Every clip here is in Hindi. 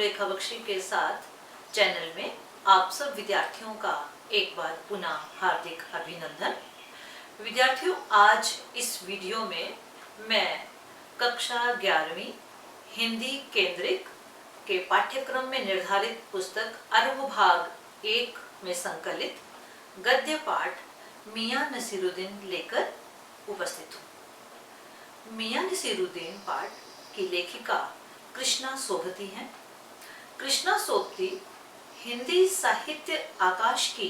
सुरेखा बख्शी के साथ चैनल में आप सब विद्यार्थियों का एक बार पुनः हार्दिक अभिनंदन। विद्यार्थियों, आज इस वीडियो में मैं कक्षा 11वीं हिंदी केंद्रित के पाठ्यक्रम में निर्धारित पुस्तक अनुभाग 1 में संकलित गद्य पाठ मियां नसीरुद्दीन लेकर उपस्थित हूँ। मियां नसीरुद्दीन पाठ की लेखिका कृष्णा सोबती हैं। कृष्णा सोबती हिंदी साहित्य आकाश की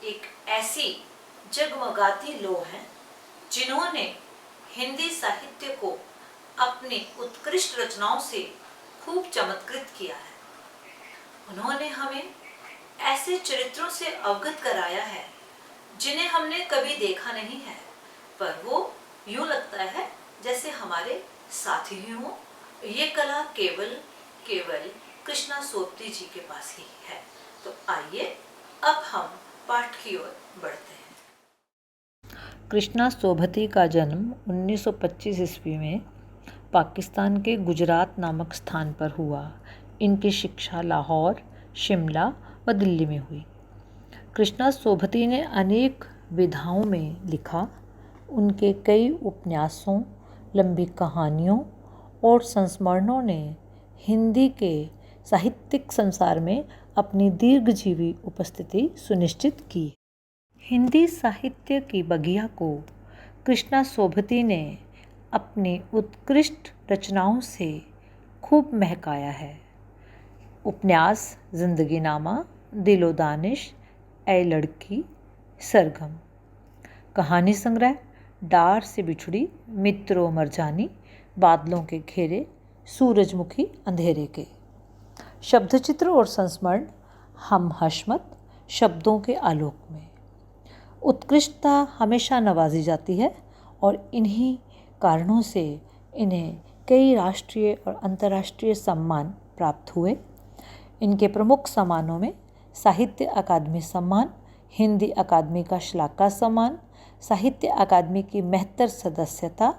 एक ऐसी जगमगाती लौ हैं जिन्होंने हिंदी साहित्य को अपनी उत्कृष्ट रचनाओं से खूब चमत्कृत किया है। उन्होंने हमें ऐसे चरित्रों से अवगत कराया है जिन्हें हमने कभी देखा नहीं है, पर वो यूं लगता है जैसे हमारे साथी ही हों। ये कला केवल कृष्णा सोबती जी के पास ही है। तो आइए अब हम पाठ की ओर बढ़ते हैं। कृष्णा सोबती का जन्म 1925 ईस्वी में पाकिस्तान के गुजरात नामक स्थान पर हुआ। इनकी शिक्षा लाहौर, शिमला व दिल्ली में हुई। कृष्णा सोबती ने अनेक विधाओं में लिखा। उनके कई उपन्यासों, लंबी कहानियों और संस्मरणों ने हिंदी के साहित्यिक संसार में अपनी दीर्घजीवी उपस्थिति सुनिश्चित की। हिंदी साहित्य की बगिया को कृष्णा सोबती ने अपनी उत्कृष्ट रचनाओं से खूब महकाया है। उपन्यास जिंदगीनामा, दिलो दानिश, ऐ लड़की, सरगम। कहानी संग्रह डार से बिछुड़ी, मित्रों मरजानी, बादलों के घेरे, सूरजमुखी अंधेरे के। शब्दचित्र और संस्मरण हम हशमत, शब्दों के आलोक में। उत्कृष्टता हमेशा नवाजी जाती है और इन्हीं कारणों से इन्हें कई राष्ट्रीय और अंतर्राष्ट्रीय सम्मान प्राप्त हुए। इनके प्रमुख सम्मानों में साहित्य अकादमी सम्मान, हिंदी अकादमी का श्लाघा सम्मान, साहित्य अकादमी की महत्तर सदस्यता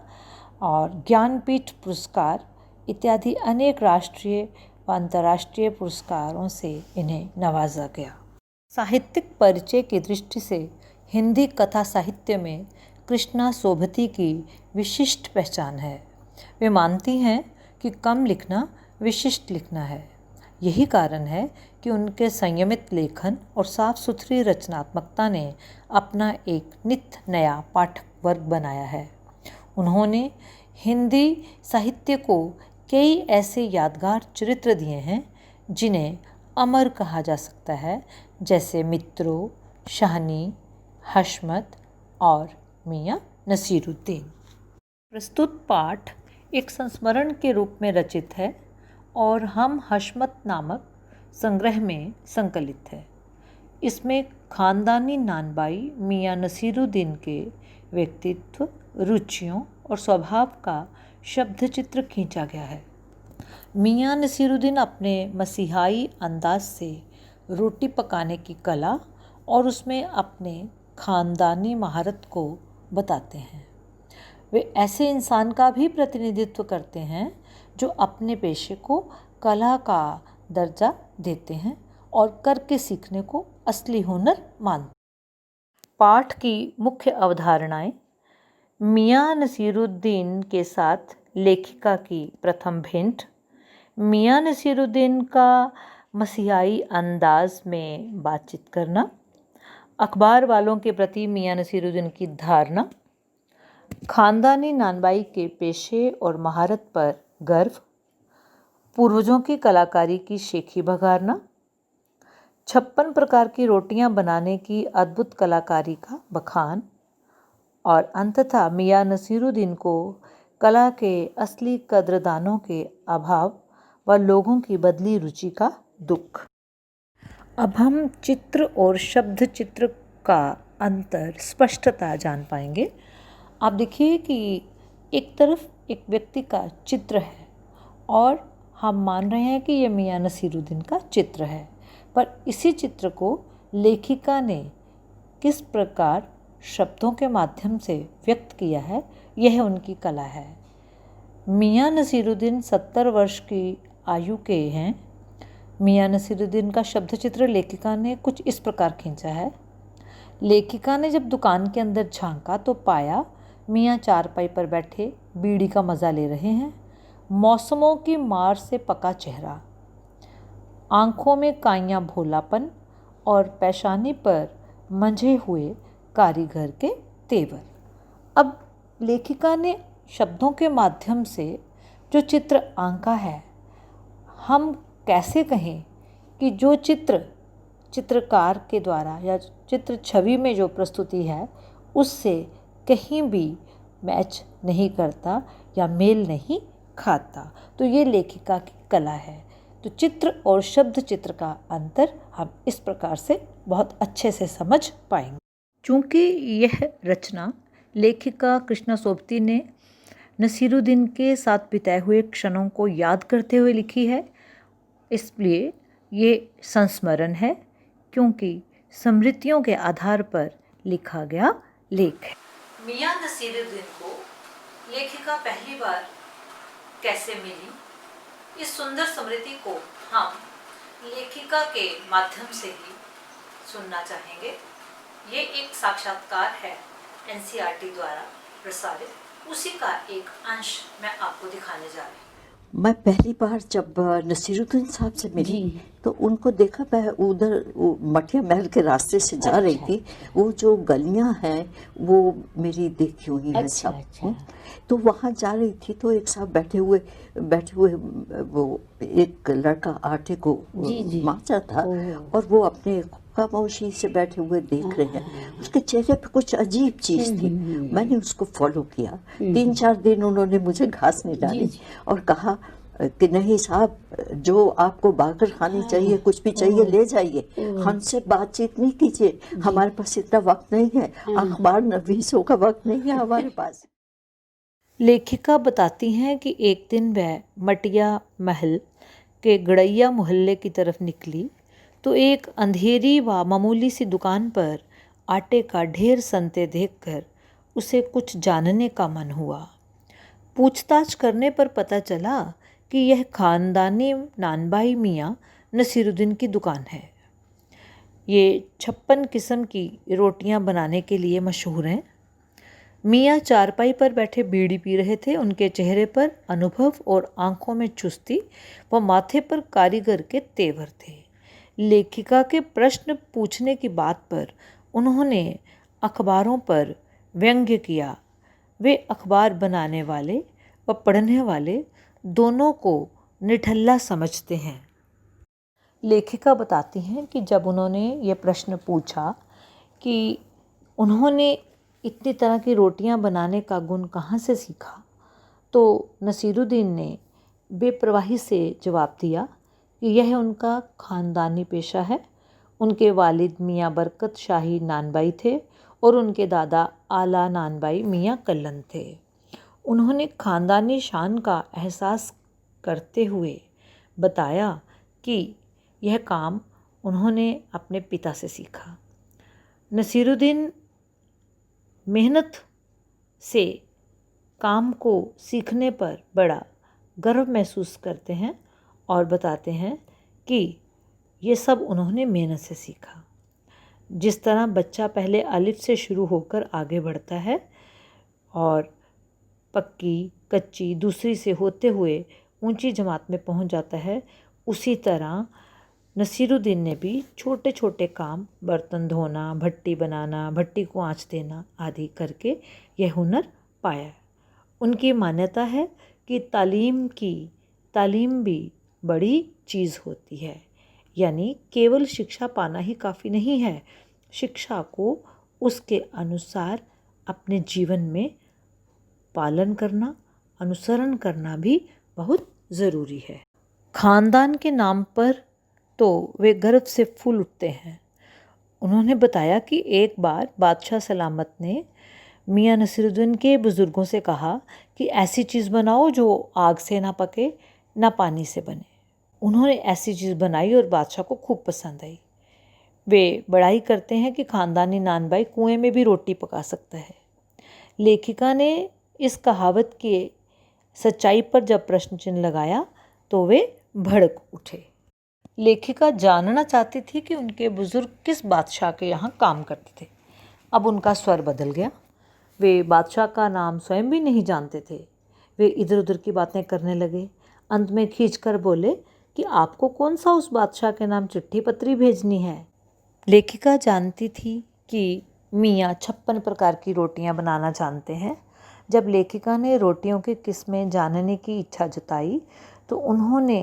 और ज्ञानपीठ पुरस्कार इत्यादि अनेक राष्ट्रीय व अंतर्राष्ट्रीय पुरस्कारों से इन्हें नवाजा गया। साहित्यिक परिचय की दृष्टि से हिंदी कथा साहित्य में कृष्णा सोबती की विशिष्ट पहचान है। वे मानती हैं कि कम लिखना विशिष्ट लिखना है। यही कारण है कि उनके संयमित लेखन और साफ सुथरी रचनात्मकता ने अपना एक नित नया पाठक वर्ग बनाया है। उन्होंने हिंदी साहित्य को कई ऐसे यादगार चरित्र दिए हैं जिन्हें अमर कहा जा सकता है, जैसे मित्रों, शाहनी, हशमत और मियां नसीरुद्दीन। प्रस्तुत पाठ एक संस्मरण के रूप में रचित है और हम हशमत नामक संग्रह में संकलित है। इसमें खानदानी नानबाई मियां नसीरुद्दीन के व्यक्तित्व, रुचियों और स्वभाव का शब्दचित्र खींचा गया है। मियां नसीरुद्दीन अपने मसीहाई अंदाज से रोटी पकाने की कला और उसमें अपने खानदानी महारत को बताते हैं। वे ऐसे इंसान का भी प्रतिनिधित्व करते हैं जो अपने पेशे को कला का दर्जा देते हैं और करके सीखने को असली हुनर मानते हैं। पाठ की मुख्य अवधारणाएं: मियां नसीरुद्दीन के साथ लेखिका की प्रथम भेंट, मियां नसीरुद्दीन का मसीहाई अंदाज में बातचीत करना, अखबार वालों के प्रति मियां नसीरुद्दीन की धारणा, खानदानी नानबाई के पेशे और महारत पर गर्व, पूर्वजों की कलाकारी की शेखी बघारना, 56 प्रकार की रोटियां बनाने की अद्भुत कलाकारी का बखान और अंततः मियां नसीरुद्दीन को कला के असली कद्रदानों के अभाव व लोगों की बदली रुचि का दुख। अब हम चित्र और शब्द चित्र का अंतर स्पष्टता जान पाएंगे। आप देखिए कि एक तरफ एक व्यक्ति का चित्र है और हम मान रहे हैं कि यह मियां नसीरुद्दीन का चित्र है, पर इसी चित्र को लेखिका ने किस प्रकार शब्दों के माध्यम से व्यक्त किया है, यह उनकी कला है। मियां नसीरुद्दीन 70 वर्ष की आयु के हैं मियां नसीरुद्दीन का शब्द चित्र लेखिका ने कुछ इस प्रकार खींचा है। लेखिका ने जब दुकान के अंदर झांका तो पाया मियां चारपाई पर बैठे बीड़ी का मज़ा ले रहे हैं। मौसमों की मार से पका चेहरा, आंखों में काइयां भोलापन और पेशानी पर मंझे हुए कारीगर के तेवर। अब लेखिका ने शब्दों के माध्यम से जो चित्र आंका है, हम कैसे कहें कि जो चित्रकार के द्वारा या चित्र छवि में जो प्रस्तुति है उससे कहीं भी मैच नहीं करता या मेल नहीं खाता। तो ये लेखिका की कला है। तो चित्र और शब्द चित्र का अंतर हम इस प्रकार से बहुत अच्छे से समझ पाएंगे। चूँकि यह रचना लेखिका कृष्णा सोबती ने नसीरुद्दीन के साथ बिताए हुए क्षणों को याद करते हुए लिखी है, इसलिए ये संस्मरण है, क्योंकि स्मृतियों के आधार पर लिखा गया लेख है। मियां नसीरुद्दीन को लेखिका पहली बार कैसे मिली, इस सुंदर स्मृति को हम लेखिका के माध्यम से ही सुनना चाहेंगे। ये एक साक्षात्कार है एनसीईआरटी द्वारा प्रसारित, उसी का एक अंश मैं आपको दिखाने जा रही हूँ। मैं पहली बार जब नसीरुद्दीन साहब से मिली तो उनको देखा, मैं उधर मटिया महल के रास्ते से जा रही थी। वो जो गलियां हैं वो मेरी देखी हुई हैं सब। तो वहाँ जा रही थी तो एक साहब बैठे हुए वो एक लड़का आटे को माचा था और वो अपने खामोशी से बैठे हुए देख रहे हैं। उसके चेहरे पे कुछ अजीब चीज थी। मैंने उसको फॉलो किया। 3-4 दिन उन्होंने मुझे घास नहीं डाली और कहा कि नहीं साहब, जो आपको बाकर खानी चाहिए, कुछ भी चाहिए ले जाइए, हमसे बातचीत नहीं कीजिए, हमारे पास इतना वक्त नहीं है, अखबार नवीसों का वक्त नहीं है हमारे पास। लेखिका बताती हैं कि एक दिन वह मटिया महल के गड़ैया मोहल्ले की तरफ निकली तो एक अंधेरी व मामूली सी दुकान पर आटे का ढेर सनते देखकर उसे कुछ जानने का मन हुआ। पूछताछ करने पर पता चला कि यह खानदानी नानबाई मियाँ नसीरुद्दीन की दुकान है। ये 56 किस्म की रोटियां बनाने के लिए मशहूर हैं। मियाँ चारपाई पर बैठे बीड़ी पी रहे थे। उनके चेहरे पर अनुभव और आंखों में चुस्ती व माथे पर कारीगर के तेवर थे। लेखिका के प्रश्न पूछने की बात पर उन्होंने अखबारों पर व्यंग्य किया। वे अखबार बनाने वाले व पढ़ने वाले दोनों को निठल्ला समझते हैं। लेखिका बताती हैं कि जब उन्होंने ये प्रश्न पूछा कि उन्होंने इतनी तरह की रोटियां बनाने का गुण कहाँ से सीखा, तो नसीरुद्दीन ने बेपरवाही से जवाब दिया कि यह उनका ख़ानदानी पेशा है। उनके वालिद मियाँ बरकत शाही नानबाई थे और उनके दादा आला नानबाई मियाँ कल्लन थे। उन्होंने ख़ानदानी शान का एहसास करते हुए बताया कि यह काम उन्होंने अपने पिता से सीखा। नसीरुद्दीन मेहनत से काम को सीखने पर बड़ा गर्व महसूस करते हैं और बताते हैं कि ये सब उन्होंने मेहनत से सीखा। जिस तरह बच्चा पहले अलिफ से शुरू होकर आगे बढ़ता है और पक्की कच्ची दूसरी से होते हुए ऊंची जमात में पहुंच जाता है, उसी तरह नसीरुद्दीन ने भी छोटे छोटे काम, बर्तन धोना, भट्टी बनाना, भट्टी को आँच देना आदि करके यह हुनर पाया। उनकी मान्यता है कि तालीम भी बड़ी चीज़ होती है, यानी केवल शिक्षा पाना ही काफ़ी नहीं है, शिक्षा को उसके अनुसार अपने जीवन में पालन करना, अनुसरण करना भी बहुत ज़रूरी है। ख़ानदान के नाम पर तो वे गर्व से फूल उठते हैं। उन्होंने बताया कि एक बार बादशाह सलामत ने मियाँ नसीरुद्दीन के बुज़ुर्गों से कहा कि ऐसी चीज़ बनाओ जो आग से ना पके ना पानी से बने। उन्होंने ऐसी चीज़ बनाई और बादशाह को खूब पसंद आई। वे बड़ाई करते हैं कि ख़ानदानी नानबाई कुएं में भी रोटी पका सकता है। लेखिका ने इस कहावत की सच्चाई पर जब प्रश्न चिन्ह लगाया तो वे भड़क उठे। लेखिका जानना चाहती थी कि उनके बुजुर्ग किस बादशाह के यहाँ काम करते थे। अब उनका स्वर बदल गया। वे बादशाह का नाम स्वयं भी नहीं जानते थे। वे इधर उधर की बातें करने लगे। अंत में खींचकर बोले कि आपको कौन सा उस बादशाह के नाम चिट्ठी पत्री भेजनी है। लेखिका जानती थी कि मियाँ 56 प्रकार की रोटियां बनाना जानते हैं। जब लेखिका ने रोटियों की किस्में जानने की इच्छा जताई तो उन्होंने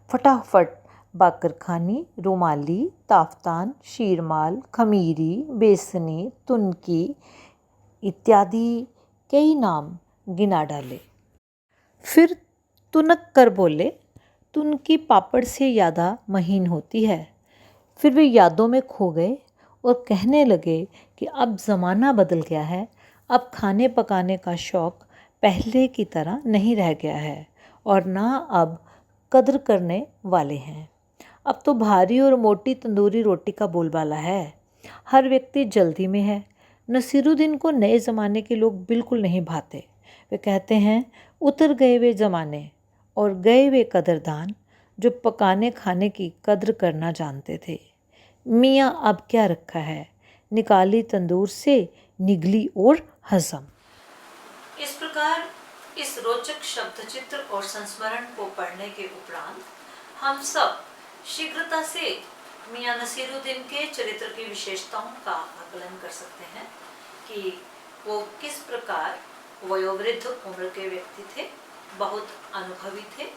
फटाफट बाकरखानी, रुमाली, ताफ्तान, शीरमाल, खमीरी, बेसनी, तुनकी इत्यादि कई नाम गिना डाले। फिर तुनक कर बोले, तुनकी पापड़ से ज़्यादा महीन होती है। फिर वे यादों में खो गए और कहने लगे कि अब ज़माना बदल गया है। अब खाने पकाने का शौक़ पहले की तरह नहीं रह गया है और ना अब कद्र करने वाले हैं। अब तो भारी और मोटी तंदूरी रोटी का बोलबाला है। हर व्यक्ति जल्दी में है। नसीरुद्दीन को नए ज़माने के लोग बिल्कुल नहीं भाते। वे कहते हैं उतर गए वे ज़माने और गए वे कदरदान जो पकाने खाने की कद्र करना जानते थे। मियाँ अब क्या रखा है, निकाली तंदूर से निगली और हजम। इस प्रकार इस रोचक शब्द चित्र और संस्मरण को पढ़ने के उपरांत हम सब शीघ्रता से मियाँ नसीरुद्दीन के चरित्र की विशेषताओं का आकलन कर सकते हैं कि वो किस प्रकार वयोवृद्ध उम्र के व्यक्ति थे, बहुत अनुभवी थे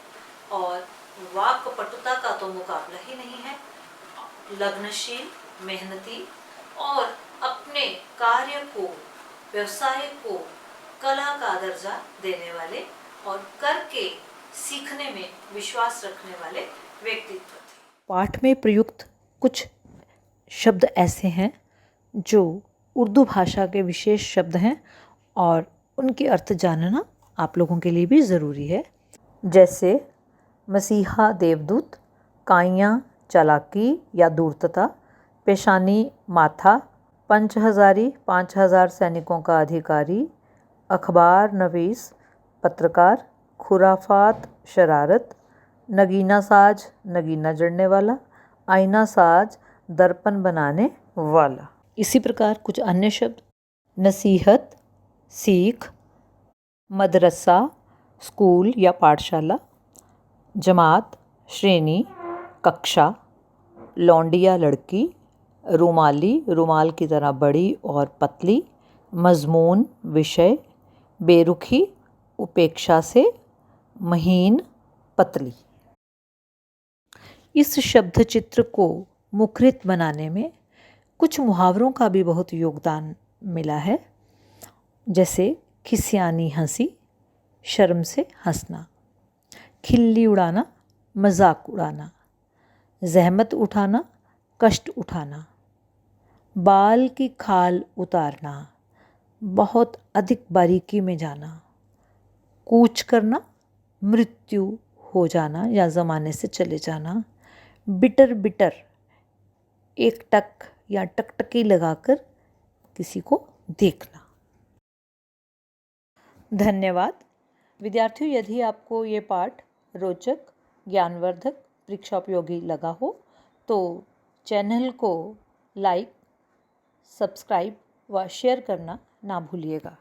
और वाक्पटुता का तो मुकाबला ही नहीं है। लग्नशील, मेहनती और अपने कार्य को, व्यवसाय को कला का दर्जा देने वाले और करके सीखने में विश्वास रखने वाले व्यक्तित्व थे। पाठ में प्रयुक्त कुछ शब्द ऐसे हैं जो उर्दू भाषा के विशेष शब्द हैं और उनके अर्थ जानना आप लोगों के लिए भी ज़रूरी है। जैसे मसीहा देवदूत, काइयाँ चालाकी या धूर्तता, पेशानी माथा, पंचहज़ारी 5000 सैनिकों का अधिकारी, अखबार नवीस पत्रकार, खुराफात शरारत, नगीना साज नगीना जड़ने वाला, आईना साज दर्पण बनाने वाला। इसी प्रकार कुछ अन्य शब्द नसीहत, सीख, मदरसा स्कूल या पाठशाला, जमात श्रेणी कक्षा, लौंडिया लड़की, रुमाली रुमाल की तरह बड़ी और पतली, मजमून विषय, बेरुखी उपेक्षा से, महीन पतली। इस शब्द चित्र को मुखरित बनाने में कुछ मुहावरों का भी बहुत योगदान मिला है। जैसे खिसियानी हंसी, शर्म से हंसना, खिल्ली उड़ाना, मजाक उड़ाना, जहमत उठाना, कष्ट उठाना, बाल की खाल उतारना, बहुत अधिक बारीकी में जाना, कूच करना, मृत्यु हो जाना या ज़माने से चले जाना, बिटर बिटर एक टक या टकटकी लगाकर किसी को देखना। धन्यवाद विद्यार्थियों। यदि आपको ये पाठ रोचक, ज्ञानवर्धक, परीक्षायोगी लगा हो तो चैनल को लाइक, सब्सक्राइब व शेयर करना ना भूलिएगा।